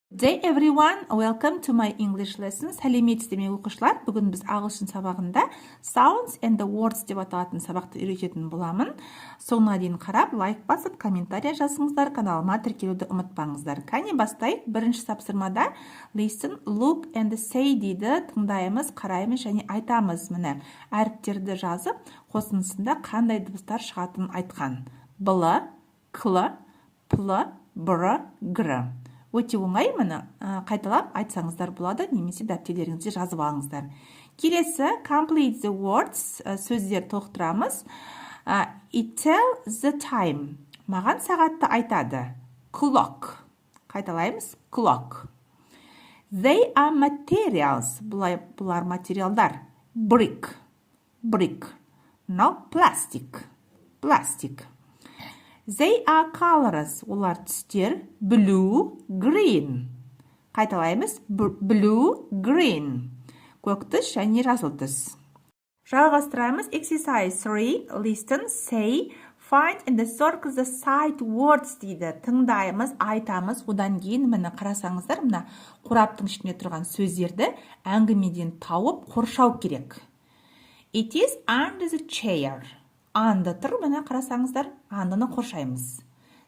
Day everyone, welcome to my English lesson. Сәлеметсіздер ме оқушылар? Бүгін біз ағылшын сабағында sounds and the words деп аталатын сабақты үйрететін боламын. Соңына дейін қарап, лайк басып, комментария жазыңыздар, каналыма тіркелуді ұмытпаңыздар. Кәне бастайық. Бірінші тапсырмада listen, look and say дейді. Тыңдаймыз, қараймыз және айтамыз. Міне, әріптерді жазып, қосындысында қандай дыбыстар шығатынын айтқан. Бл, кл, пл, бр, гр. Өте оңай, мұны қайталап айтсаңыздар болады, немесе дәптерлеріңізде жазып алыңыздар. Келесі, complete the words, сөздер толықтырамыз. It tells the time. Маған сағатты айтады. Clock. Қайталаймыз. Clock. They are materials. Бұлар материалдар. Brick. Brick. Now plastic. Plastic. They are colors. Олар түстер. Blue, green. Қайталаймыз. Blue, green. Көк түс және жасыл түс. Жалғастырамыз. Exercise 3. Listen, say, find and circle the side words дейді. Тыңдаймыз, айтамыз. Одан кейін мені қарасаңыздар, мына қораптың ішінде тұрған сөздерді әңгімеден тауып қоршау керек. It is under the chair. Анды тұр, мені қарасаңыздар, андыны қоршаймыз.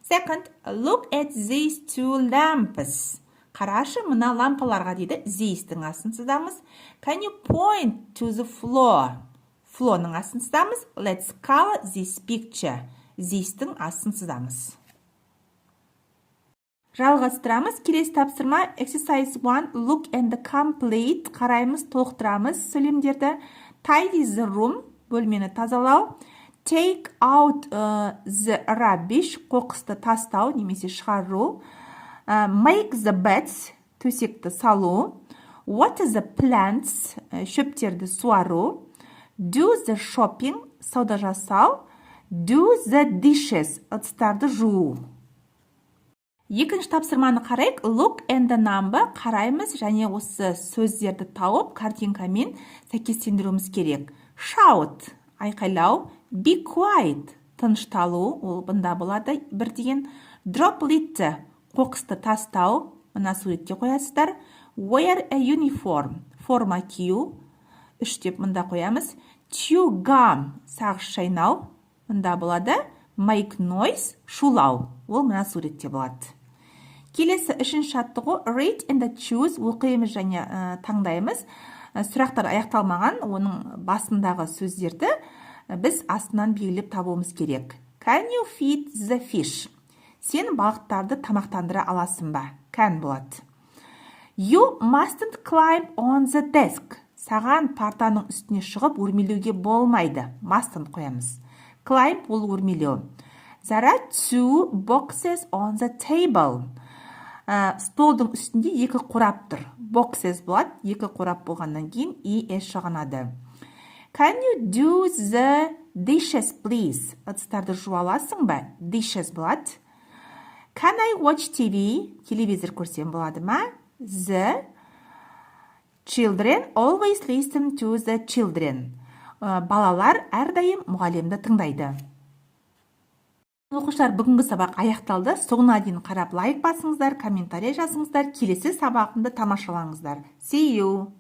Second, look at these two lamps. Қарашы, мына лампаларға дейді, these-тің астын сызамыз. Can you point to the floor? Floor-ның астын сызамыз. Let's color this picture. This-тің астын сызамыз. Жалғастырамыз. Келесі тапсырма exercise 1. Look and complete. Қараймыз, толықтырамыз сөйлемдерді. Tidy the room. Бөлмені тазалау. Take out the rubbish, қоқысты тастау, немесе шығару. Make the beds, төсекті салу. Water the plants, шөптерді суару. Do the shopping, сауда жасау. Do the dishes, ыдыстарды жуу. Екінші тапсырманы қарайық. Look and the number, қараймыз және осы сөздерді тауып, картинкамен сәйкестендіруіміз керек. Shout, айқайлау. Be quiet, тынышталу, ол бұнда болады бір деген. Drop litter, қоқысты тастау, мына суретке қоясыздар. Wear a uniform, форма кию, үш деп мұнда қоямыз. Chew gum, сағыз шайнау, мұнда болады. Make noise, шулау, ол мына суретте болады. Келесі үшінші жаттығу read and choose, оқимыз және таңдаймыз. Сұрақтар аяқталмаған, оның басындағы сөздерді біз астынан белгілеп табуымыз керек. Can you feed the fish? Сен балықтарды тамақтандыра аласың ба? Can болады. You mustn't climb on the desk. Саған партаның үстіне шығып өрмелеуге болмайды. Mustn't қоямыз. Climb ол өрмелеу. There are two boxes on the table. Столдың үстінде екі қорап тұр. Boxes болады. Екі қорап болғаннан кейін es шығынады. Can you do the dishes, please? Ыдыстарды жуа аласың ба? Dishes болады. Can I watch TV? Телевизор көрсем болады ма? The children always listen to the children. Балалар әрдайым мұғалімді тыңдайды. Оқушылар, бүгінгі сабақ аяқталды. Соңына дейін қарап лайк басыңыздар, комментария жазыңыздар. Келесі сабағымды тамашалаңыздар. See you!